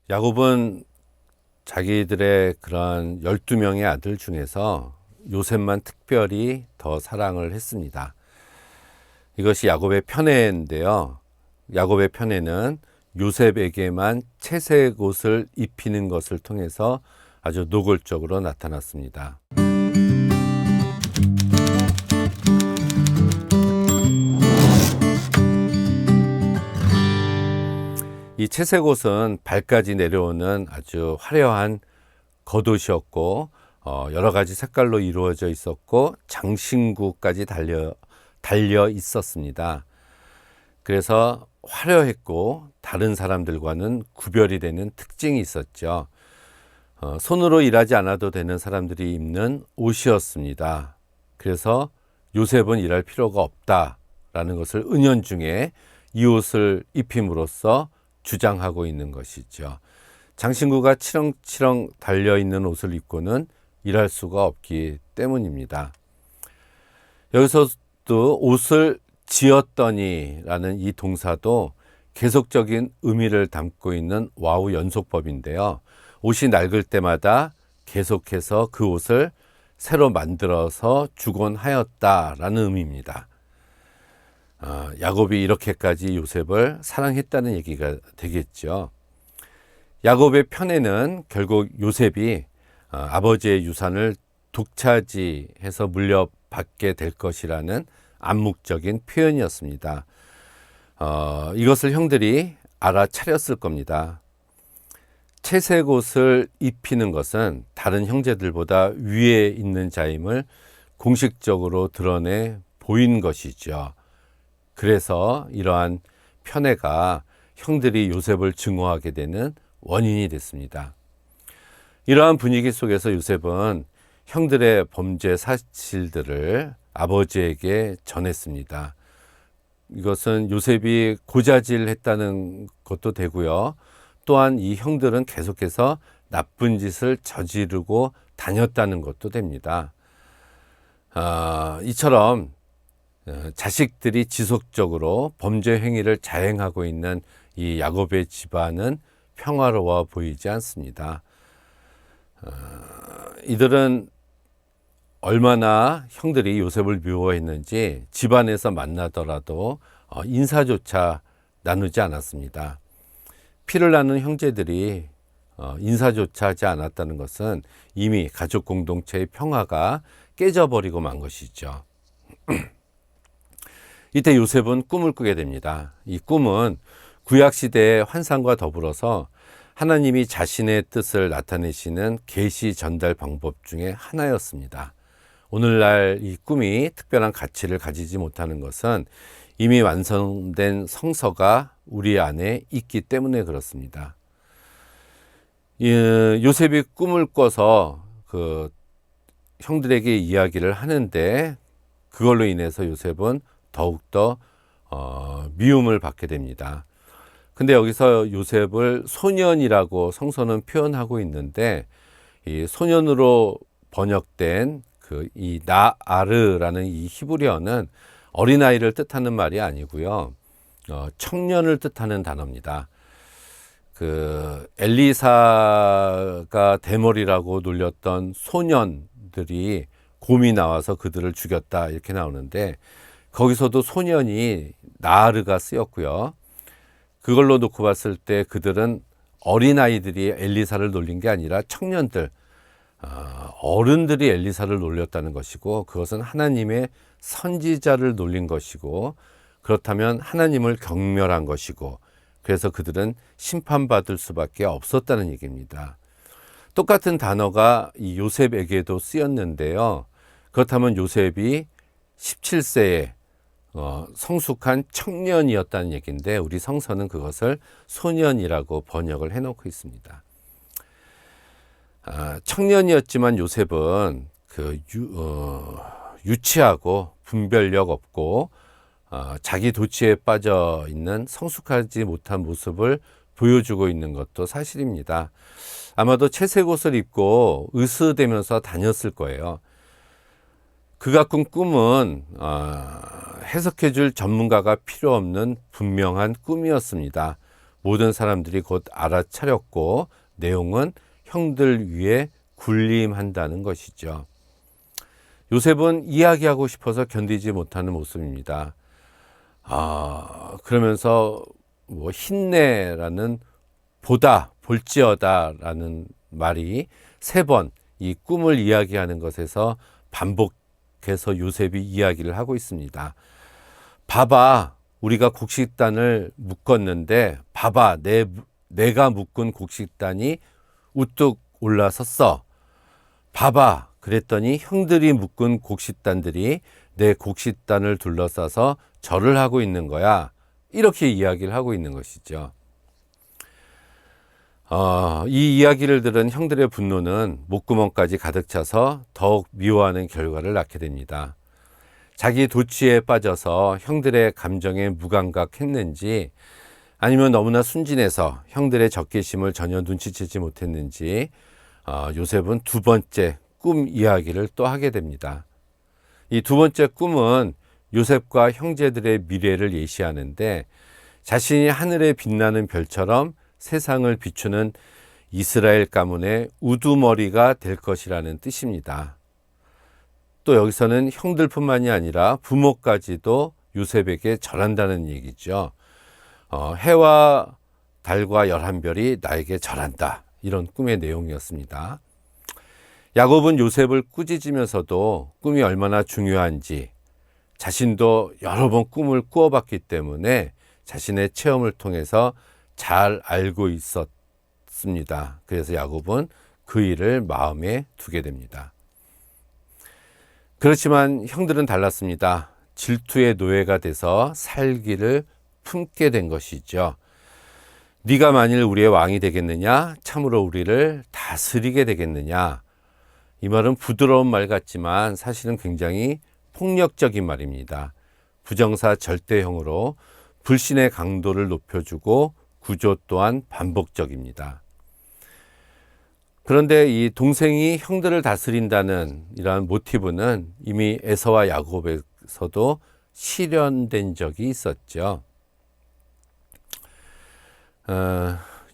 야곱은 자기들의 그런 12명의 아들 중에서 요셉만 특별히 더 사랑을 했습니다. 이것이 야곱의 편애인데요. 야곱의 편애는 요셉에게만 채색 옷을 입히는 것을 통해서 아주 노골적으로 나타났습니다. 이 채색 옷은 발까지 내려오는 아주 화려한 겉옷이었고 여러 가지 색깔로 이루어져 있었고 장신구까지 달려 있었습니다. 그래서 화려했고 다른 사람들과는 구별이 되는 특징이 있었죠. 손으로 일하지 않아도 되는 사람들이 입는 옷이었습니다. 그래서 요셉은 일할 필요가 없다라는 것을 은연중에 이 옷을 입힘으로써 주장하고 있는 것이죠. 장신구가 치렁치렁 달려있는 옷을 입고는 일할 수가 없기 때문입니다. 여기서도 옷을 지었더니 라는 이 동사도 계속적인 의미를 담고 있는 와우 연속법인데요. 옷이 낡을 때마다 계속해서 그 옷을 새로 만들어서 주곤 하였다라는 의미입니다. 야곱이 이렇게까지 요셉을 사랑했다는 얘기가 되겠죠. 야곱의 편애는 결국 요셉이 아버지의 유산을 독차지해서 물려받게 될 것이라는 암묵적인 표현이었습니다. 이것을 형들이 알아차렸을 겁니다. 채색 옷을 입히는 것은 다른 형제들보다 위에 있는 자임을 공식적으로 드러내 보인 것이죠. 그래서 이러한 편애가 형들이 요셉을 증오하게 되는 원인이 됐습니다. 이러한 분위기 속에서 요셉은 형들의 범죄 사실들을 아버지에게 전했습니다. 이것은 요셉이 고자질했다는 것도 되고요. 또한 이 형들은 계속해서 나쁜 짓을 저지르고 다녔다는 것도 됩니다. 이처럼 자식들이 지속적으로 범죄 행위를 자행하고 있는 이 야곱의 집안은 평화로워 보이지 않습니다. 이들은 얼마나 형들이 요셉을 미워했는지 집안에서 만나더라도 인사조차 나누지 않았습니다. 피를 나눈 형제들이 인사조차 하지 않았다는 것은 이미 가족 공동체의 평화가 깨져버리고 만 것이죠. 이때 요셉은 꿈을 꾸게 됩니다. 이 꿈은 구약시대의 환상과 더불어서 하나님이 자신의 뜻을 나타내시는 계시 전달 방법 중에 하나였습니다. 오늘날 이 꿈이 특별한 가치를 가지지 못하는 것은 이미 완성된 성서가 우리 안에 있기 때문에 그렇습니다. 요셉이 꿈을 꿔서 그 형들에게 이야기를 하는데 그걸로 인해서 요셉은 더욱더 미움을 받게 됩니다. 근데 여기서 요셉을 소년이라고 성서는 표현하고 있는데 이 소년으로 번역된 이 나아르라는 이 히브리어는 어린아이를 뜻하는 말이 아니고요. 청년을 뜻하는 단어입니다. 엘리사가 대머리라고 놀렸던 소년들이 곰이 나와서 그들을 죽였다 이렇게 나오는데 거기서도 소년이 나아르가 쓰였고요. 그걸로 놓고 봤을 때 그들은 어린아이들이 엘리사를 놀린 게 아니라 청년들, 어른들이 엘리사를 놀렸다는 것이고 그것은 하나님의 선지자를 놀린 것이고 그렇다면 하나님을 경멸한 것이고 그래서 그들은 심판받을 수밖에 없었다는 얘기입니다. 똑같은 단어가 이 요셉에게도 쓰였는데요. 그렇다면 요셉이 17세에 성숙한 청년이었다는 얘기인데 우리 성서는 그것을 소년이라고 번역을 해놓고 있습니다. 청년이었지만 요셉은 유치하고 분별력 없고 자기 도취에 빠져 있는 성숙하지 못한 모습을 보여주고 있는 것도 사실입니다. 아마도 채색 옷을 입고 으스대면서 다녔을 거예요. 그가 꾼 꿈은 해석해 줄 전문가가 필요 없는 분명한 꿈이었습니다. 모든 사람들이 곧 알아차렸고 내용은 형들 위에 군림한다는 것이죠. 요셉은 이야기하고 싶어서 견디지 못하는 모습입니다. 그러면서 힘내라는 보다 볼지어다라는 말이 3번 이 꿈을 이야기하는 것에서 반복해서 요셉이 이야기를 하고 있습니다. 봐봐, 우리가 곡식단을 묶었는데 봐봐, 내가 묶은 곡식단이 우뚝 올라섰어. 봐봐, 그랬더니 형들이 묶은 곡식단들이 내 곡식단을 둘러싸서 절을 하고 있는 거야. 이렇게 이야기를 하고 있는 것이죠. 이 이야기를 들은 형들의 분노는 목구멍까지 가득 차서 더욱 미워하는 결과를 낳게 됩니다. 자기 도취에 빠져서 형들의 감정에 무감각했는지 아니면 너무나 순진해서 형들의 적개심을 전혀 눈치채지 못했는지 요셉은 2번째 꿈 이야기를 또 하게 됩니다. 이 2번째 꿈은 요셉과 형제들의 미래를 예시하는데 자신이 하늘에 빛나는 별처럼 세상을 비추는 이스라엘 가문의 우두머리가 될 것이라는 뜻입니다. 또 여기서는 형들뿐만이 아니라 부모까지도 요셉에게 절한다는 얘기죠. 해와 달과 11별이 나에게 절한다. 이런 꿈의 내용이었습니다. 야곱은 요셉을 꾸짖으면서도 꿈이 얼마나 중요한지 자신도 여러 번 꿈을 꾸어봤기 때문에 자신의 체험을 통해서 잘 알고 있었습니다. 그래서 야곱은 그 일을 마음에 두게 됩니다. 그렇지만 형들은 달랐습니다. 질투의 노예가 돼서 살기를 품게 된 것이죠. 네가 만일 우리의 왕이 되겠느냐? 참으로 우리를 다스리게 되겠느냐? 이 말은 부드러운 말 같지만 사실은 굉장히 폭력적인 말입니다. 부정사 절대형으로 불신의 강도를 높여주고 구조 또한 반복적입니다. 그런데 이 동생이 형들을 다스린다는 이러한 모티브는 이미 에서와 야곱에서도 실현된 적이 있었죠.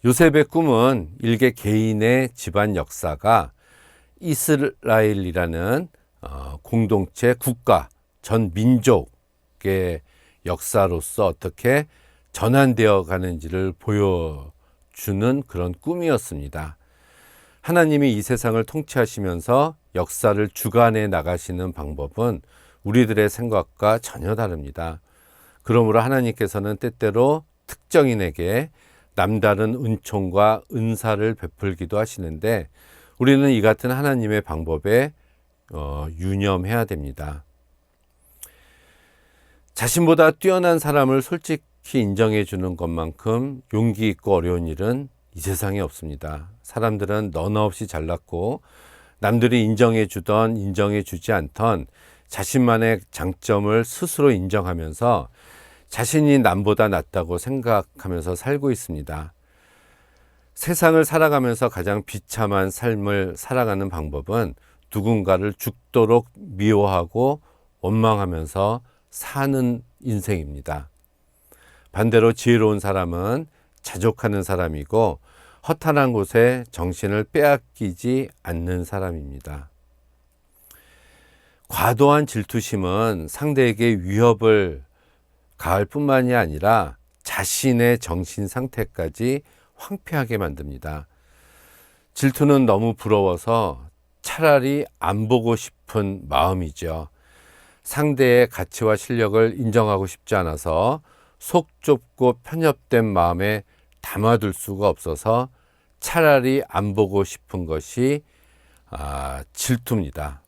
요셉의 꿈은 일개 개인의 집안 역사가 이스라엘이라는 공동체 국가 전 민족의 역사로서 어떻게 전환되어 가는지를 보여주는 그런 꿈이었습니다. 하나님이 이 세상을 통치하시면서 역사를 주관해 나가시는 방법은 우리들의 생각과 전혀 다릅니다. 그러므로 하나님께서는 때때로 특정인에게 남다른 은총과 은사를 베풀기도 하시는데 우리는 이 같은 하나님의 방법에 유념해야 됩니다. 자신보다 뛰어난 사람을 솔직히 인정해 주는 것만큼 용기 있고 어려운 일은 이 세상에 없습니다. 사람들은 너나 없이 잘났고 남들이 인정해 주던 인정해 주지 않던 자신만의 장점을 스스로 인정하면서 자신이 남보다 낫다고 생각하면서 살고 있습니다. 세상을 살아가면서 가장 비참한 삶을 살아가는 방법은 누군가를 죽도록 미워하고 원망하면서 사는 인생입니다. 반대로 지혜로운 사람은 자족하는 사람이고 허탄한 곳에 정신을 빼앗기지 않는 사람입니다. 과도한 질투심은 상대에게 위협을 가할 뿐만이 아니라 자신의 정신 상태까지 황폐하게 만듭니다. 질투는 너무 부러워서 차라리 안 보고 싶은 마음이죠. 상대의 가치와 실력을 인정하고 싶지 않아서 속 좁고 편협된 마음에 담아둘 수가 없어서 차라리 안 보고 싶은 것이 질투입니다.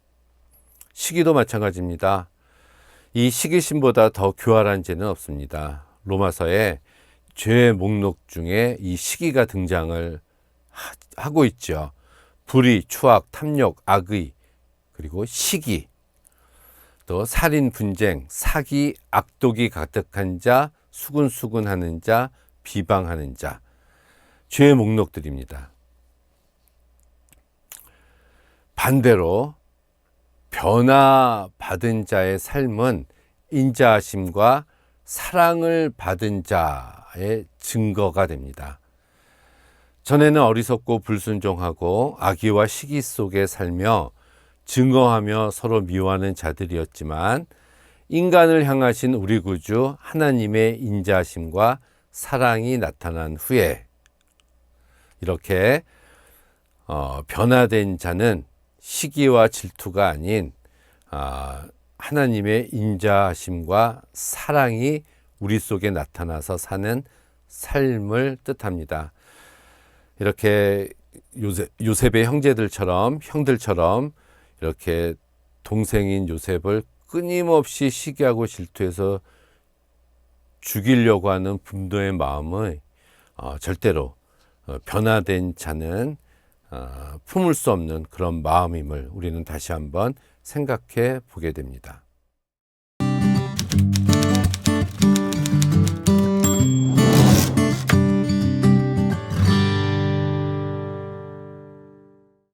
시기도 마찬가지입니다. 이 시기심보다 더 교활한 죄는 없습니다. 로마서에 죄의 목록 중에 이 시기가 등장을 하고 있죠. 불의, 추악, 탐욕, 악의, 그리고 시기, 또 살인, 분쟁, 사기, 악독이 가득한 자, 수군수군하는 자, 비방하는 자, 죄의 목록들입니다. 반대로 변화받은 자의 삶은 인자하심과 사랑을 받은 자의 변화의 증거가 됩니다. 전에는 어리석고 불순종하고 악의와 시기 속에 살며 증오하며 서로 미워하는 자들이었지만 인간을 향하신 우리 구주 하나님의 인자하심과 사랑이 나타난 후에 이렇게 변화된 자는 시기와 질투가 아닌 하나님의 인자하심과 사랑이 우리 속에 나타나서 사는 삶을 뜻합니다. 이렇게 요셉의 형들처럼 이렇게 동생인 요셉을 끊임없이 시기하고 질투해서 죽이려고 하는 분노의 마음을 절대로 변화된 자는 품을 수 없는 그런 마음임을 우리는 다시 한번 생각해 보게 됩니다.